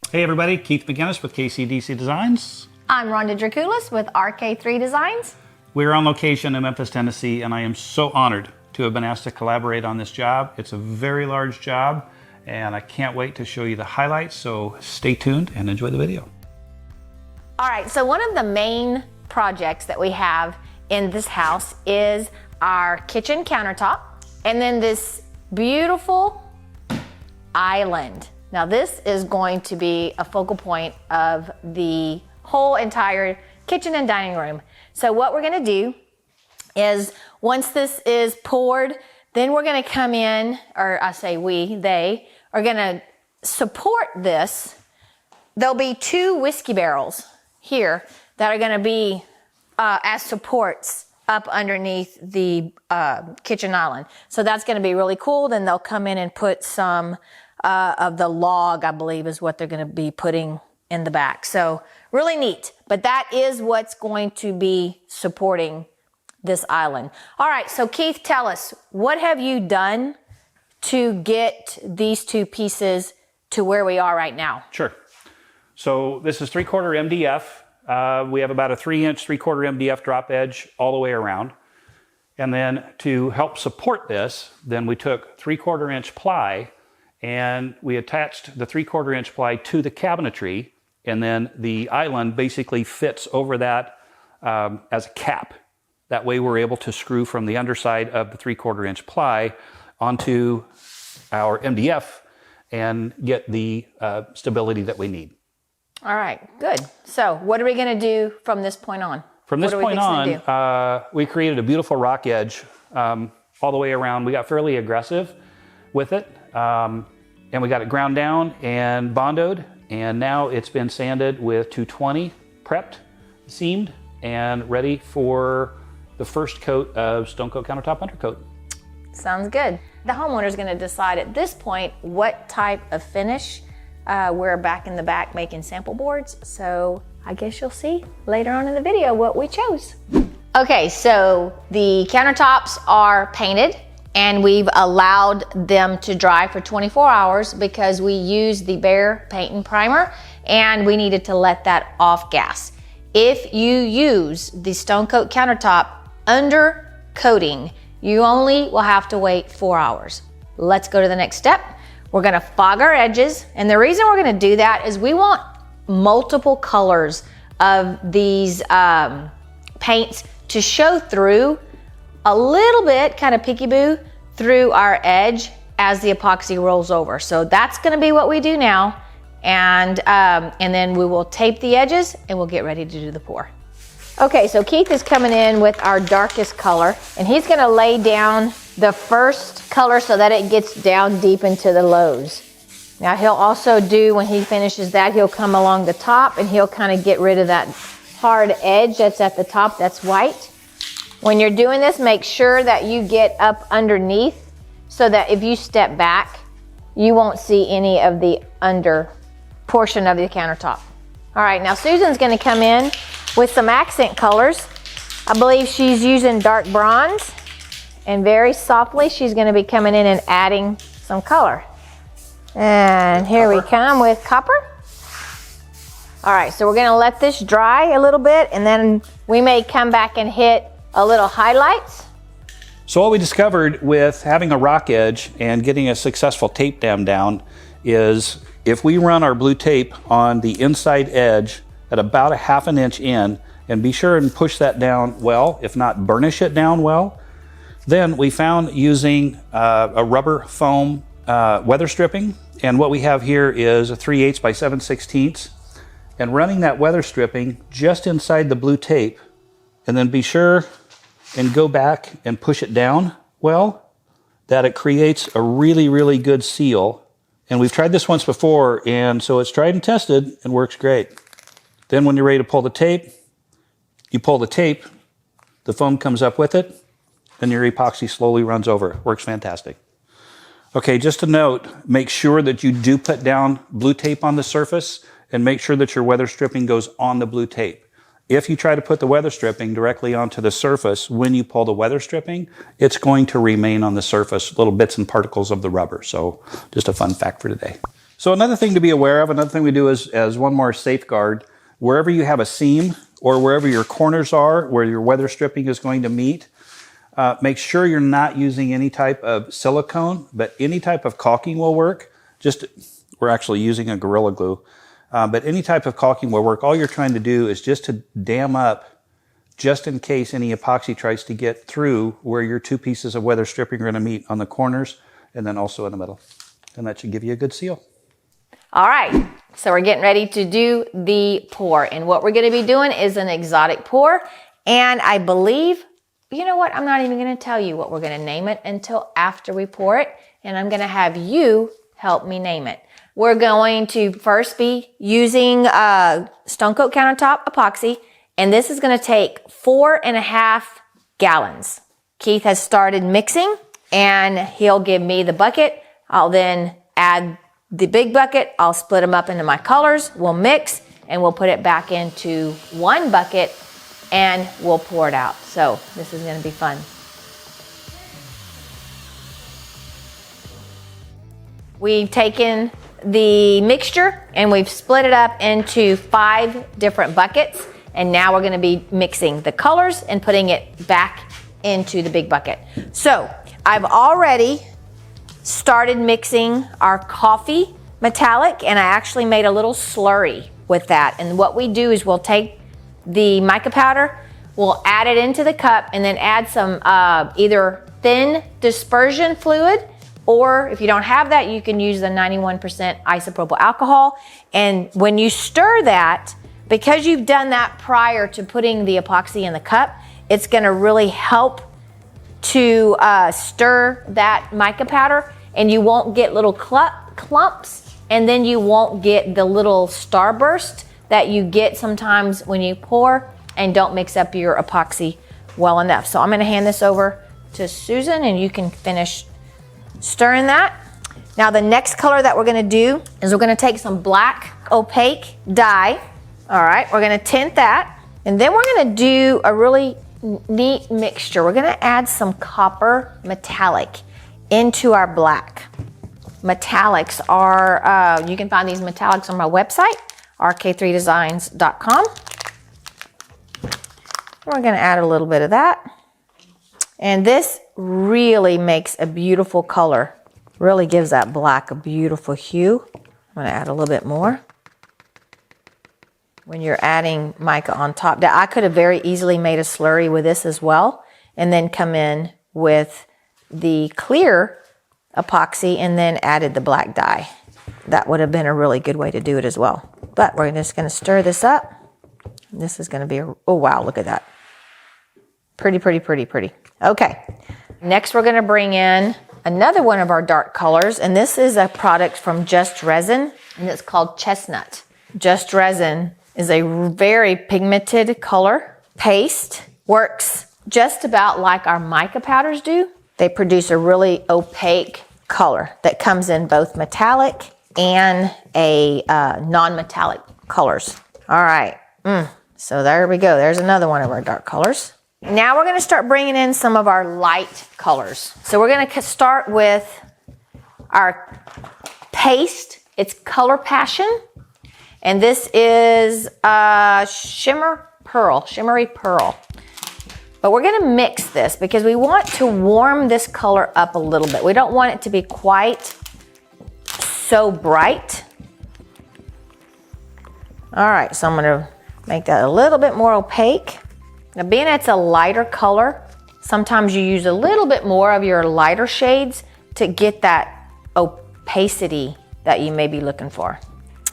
Hey everybody, Keith McGinnis with KCDC Designs. I'm Rhonda Dracoulis with RK3 Designs. We're on location in Memphis, Tennessee, and I am so honored to have been asked to collaborate on this job. It's a very large job, and I can't wait to show you the highlights, so stay tuned and enjoy the video. All right, so one of the main projects that we have in this house is our kitchen countertop, and then this beautiful island. Now this is going to be a focal point of the whole entire kitchen and dining room. So what we're gonna do is once this is poured, then we're gonna come in, or I say they are gonna support this. There'll be two whiskey barrels here that are gonna be as supports up underneath the kitchen island. So that's gonna be really cool. Then they'll come in and put some of the log, I believe is what they're gonna be putting in the back. So really neat, but that is what's going to be supporting this island. All right, so Keith, tell us, what have you done to get these two pieces to where we are right now? Sure. So this is 3/4 MDF. We have about a 3-inch, 3/4 MDF drop edge all the way around. And then to help support this, then we took 3/4 inch ply and we attached the 3/4 inch ply to the cabinetry, and then the island basically fits over that as a cap. That way we're able to screw from the underside of the 3/4 inch ply onto our MDF and get the stability that we need. All right, good. So what are we gonna do from this point on? From this point on, we created a beautiful rock edge all the way around. We got fairly aggressive with it. And we got it ground down and bondoed, and now it's been sanded with 220, prepped, seamed, and ready for the first coat of Stone Coat Countertop Undercoat. Sounds good. The homeowner is going to decide at this point what type of finish. We're back in the back making sample boards, so I guess you'll see later on in the video what we chose. Okay, so the countertops are painted, and we've allowed them to dry for 24 hours because we used the Behr paint and primer, and we needed to let that off gas. If you use the Stone Coat Countertop under coating, you only will have to wait 4 hours. Let's go to the next step. We're gonna fog our edges, and the reason we're gonna do that is we want multiple colors of these paints to show through a little bit, kind of peekaboo, through our edge as the epoxy rolls over. So that's gonna be what we do now. And then we will tape the edges and we'll get ready to do the pour. Okay, so Keith is coming in with our darkest color, and he's gonna lay down the first color so that it gets down deep into the lows. Now he'll also do, when he finishes that, he'll come along the top and he'll kind of get rid of that hard edge that's at the top that's white. When you're doing this, make sure that you get up underneath so that if you step back, you won't see any of the under portion of the countertop. All right, now Susan's gonna come in with some accent colors. I believe she's using dark bronze, and very softly she's gonna be coming in and adding some color. And here we come with copper. All right, so we're gonna let this dry a little bit, and then we may come back and hit a little highlights. So what we discovered with having a rock edge and getting a successful tape down is if we run our blue tape on the inside edge at about 1/2 inch in, and be sure and push that down well, if not burnish it down well, then we found using a rubber foam weather stripping, and what we have here is a 3/8 by 7/16, and running that weather stripping just inside the blue tape, and then be sure and go back and push it down well, that it creates a really, really good seal. And we've tried this once before, and so it's tried and tested and works great. Then when you're ready to pull the tape, you pull the tape, the foam comes up with it, and your epoxy slowly runs over. It works fantastic. Okay, just a note, make sure that you do put down blue tape on the surface, and make sure that your weather stripping goes on the blue tape. If you try to put the weather stripping directly onto the surface when you pull the weather stripping, it's going to remain on the surface, little bits and particles of the rubber. So just a fun fact for today. So another thing to be aware of, another thing we do is, as one more safeguard, wherever you have a seam or wherever your corners are, where your weather stripping is going to meet, make sure you're not using any type of silicone, but any type of caulking will work. We're actually using a Gorilla Glue, but any type of caulking will work. All you're trying to do is just to dam up, just in case any epoxy tries to get through where your two pieces of weather stripping are going to meet on the corners and then also in the middle. And that should give you a good seal. All right, so we're getting ready to do the pour. And what we're gonna be doing is an exotic pour. And I believe, you know what? I'm not even gonna tell you what we're gonna name it until after we pour it. And I'm gonna have you help me name it. We're going to first be using Stone Coat Countertop Epoxy. And this is gonna take 4.5 gallons. Keith has started mixing and he'll give me the bucket. I'll then add the big bucket. I'll split them up into my colors. We'll mix and we'll put it back into one bucket and we'll pour it out. So this is going to be fun. We've taken the mixture and we've split it up into 5 different buckets. And now we're going to be mixing the colors and putting it back into the big bucket. So I've already started mixing our coffee metallic, and I actually made a little slurry with that. And what we do is we'll take the mica powder, we'll add it into the cup, and then add some either thin dispersion fluid, or if you don't have that, you can use the 91% isopropyl alcohol. And when you stir that, because you've done that prior to putting the epoxy in the cup, it's gonna really help to stir that mica powder, and you won't get little clumps, and then you won't get the little starburst that you get sometimes when you pour and don't mix up your epoxy well enough. So I'm gonna hand this over to Susan and you can finish stirring that. Now the next color that we're gonna do is we're gonna take some black opaque dye. All right, we're gonna tint that, and then we're gonna do a really neat mixture. We're gonna add some copper metallic into our black. Metallics are, you can find these metallics on my website, RK3Designs.com. We're gonna add a little bit of that. And this really makes a beautiful color. Really gives that black a beautiful hue. I'm gonna add a little bit more. When you're adding mica on top, I could have very easily made a slurry with this as well, and then come in with the clear epoxy and then added the black dye. That would have been a really good way to do it as well. But we're just gonna stir this up. This is gonna be, oh wow, look at that. Pretty, pretty, pretty, pretty. Okay, next we're gonna bring in another one of our dark colors, and this is a product from Just Resin, and it's called Chestnut. Just Resin is a very pigmented color. Paste works just about like our mica powders do. They produce a really opaque color that comes in both metallic and a non-metallic colors. All right, so there we go. There's another one of our dark colors. Now we're gonna start bringing in some of our light colors. So we're gonna start with our paste. It's Color Passion. And this is shimmery pearl. But we're gonna mix this because we want to warm this color up a little bit. We don't want it to be quite so bright. All right, so I'm gonna make that a little bit more opaque. Now being it's a lighter color, sometimes you use a little bit more of your lighter shades to get that opacity that you may be looking for.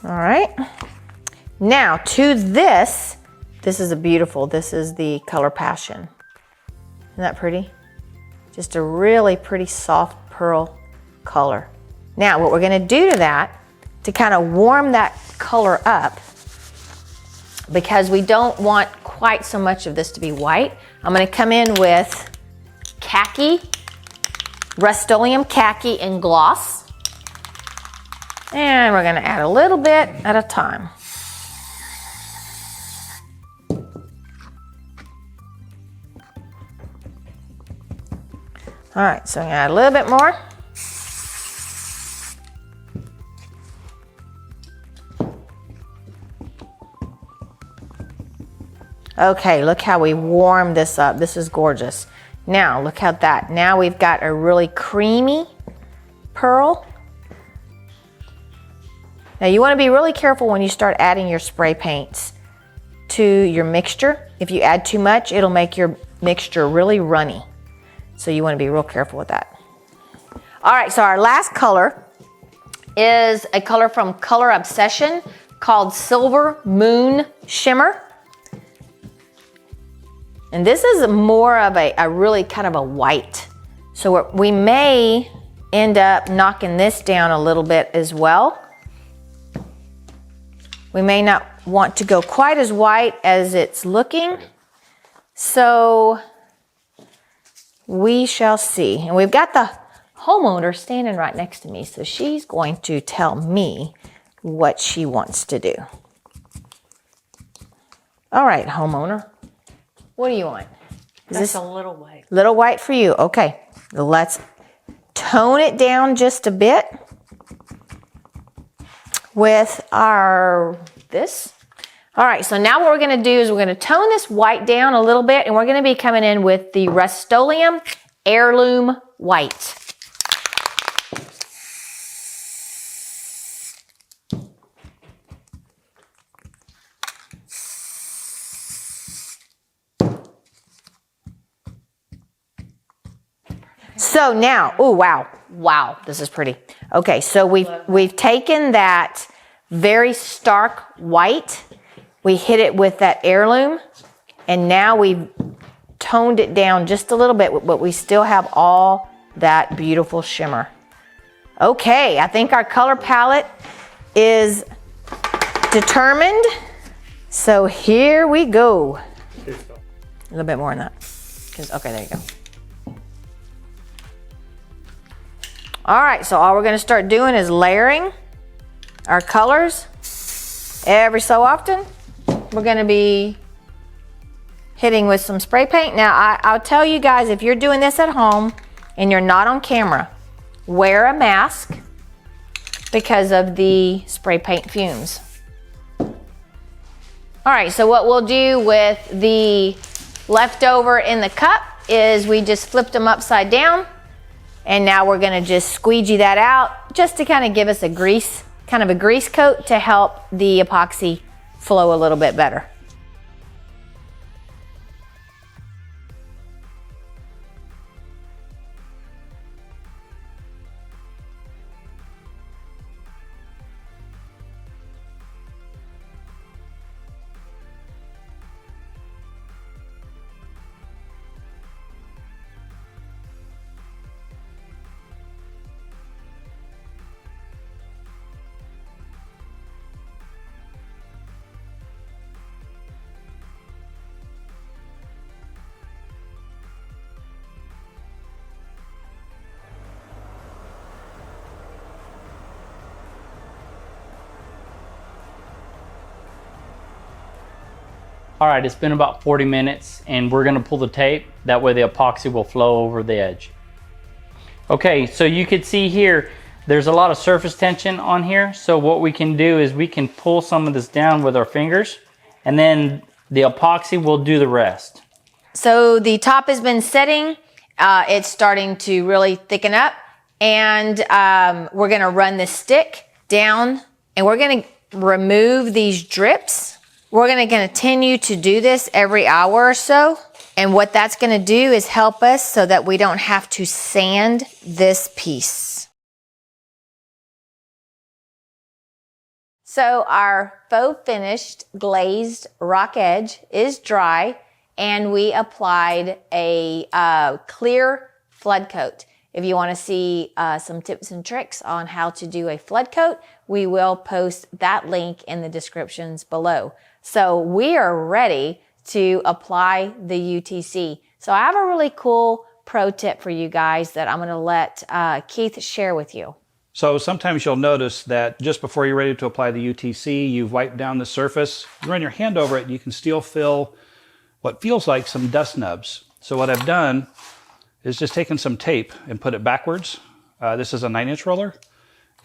All right, now to this is a beautiful, this is the Color Passion. Isn't that pretty? Just a really pretty soft pearl color. Now what we're gonna do to that, to kind of warm that color up, because we don't want quite so much of this to be white, I'm gonna come in with khaki, Rust-Oleum khaki in gloss. And we're gonna add a little bit at a time. All right, so I'm gonna add a little bit more. Okay, look how we warmed this up. This is gorgeous. Now, look at that. Now we've got a really creamy pearl. Now you want to be really careful when you start adding your spray paints to your mixture. If you add too much, it'll make your mixture really runny. So you want to be real careful with that. All right, so our last color is a color from Color Obsession called Silver Moon Shimmer. And this is more of a really kind of a white. So we may end up knocking this down a little bit as well. We may not want to go quite as white as it's looking. So we shall see. And we've got the homeowner standing right next to me, so she's going to tell me what she wants to do. All right, homeowner, what do you want? Is That's this a little white. Little white for you. Okay, let's tone it down just a bit with this. All right, so now what we're gonna do is we're gonna tone this white down a little bit, and we're gonna be coming in with the Rust-Oleum Heirloom White. So now, oh wow, this is pretty. Okay, so we've taken that very stark white, we hit it with that heirloom, and now we've toned it down just a little bit, but we still have all that beautiful shimmer. Okay, I think our color palette is determined. So here we go. A little bit more than that. Okay, there you go. All right, so all we're gonna start doing is layering our colors. Every so often, we're gonna be hitting with some spray paint. Now, I'll tell you guys, if you're doing this at home and you're not on camera, wear a mask because of the spray paint fumes. All right, so what we'll do with the leftover in the cup is we just flipped them upside down. And now we're gonna just squeegee that out just to kind of give us a grease, kind of a grease coat to help the epoxy flow a little bit better. All right, it's been about 40 minutes and we're gonna pull the tape. That way the epoxy will flow over the edge. Okay, so you can see here, there's a lot of surface tension on here. So what we can do is we can pull some of this down with our fingers and then the epoxy will do the rest. So the top has been setting. It's starting to really thicken up, and we're gonna run the stick down and we're gonna remove these drips. We're gonna continue to do this every hour or so. And what that's gonna do is help us so that we don't have to sand this piece. So our faux finished glazed rock edge is dry, and we applied a clear flood coat. If you want to see some tips and tricks on how to do a flood coat, we will post that link in the descriptions below. So we are ready to apply the UTC. So I have a really cool pro tip for you guys that I'm going to let Keith share with you. So sometimes you'll notice that just before you're ready to apply the UTC, you've wiped down the surface. You run your hand over it, and you can still feel what feels like some dust nubs. So what I've done is just taken some tape and put it backwards. This is a 9-inch roller.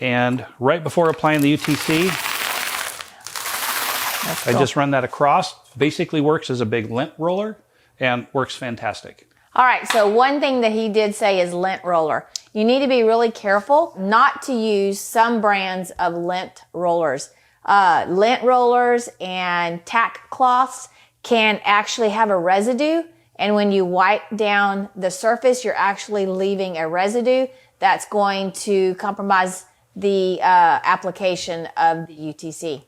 And right before applying the UTC, I just run that across. Basically works as a big lint roller and works fantastic. All right, so one thing that he did say is lint roller. You need to be really careful not to use some brands of lint rollers. Lint rollers and tack cloths can actually have a residue, and when you wipe down the surface, you're actually leaving a residue that's going to compromise the application of the UTC.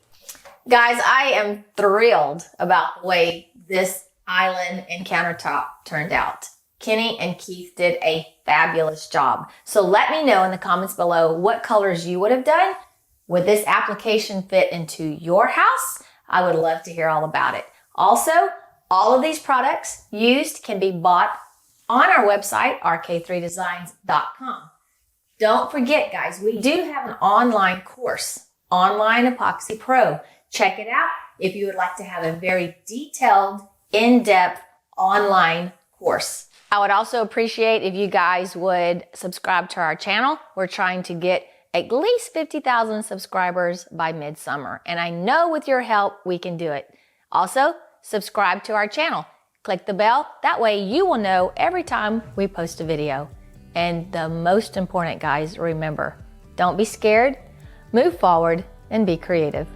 Guys, I am thrilled about the way this island and countertop turned out. Kenny and Keith did a fabulous job. So let me know in the comments below what colors you would have done. Would this application fit into your house? I would love to hear all about it. Also, all of these products used can be bought on our website, RK3designs.com. Don't forget, guys, we do have an online course, Online Epoxy Pro. Check it out if you would like to have a very detailed, in-depth online course. I would also appreciate if you guys would subscribe to our channel. We're trying to get at least 50,000 subscribers by midsummer, and I know with your help, we can do it. Also, subscribe to our channel. Click the bell. That way you will know every time we post a video. And the most important, guys, remember, don't be scared, move forward, and be creative.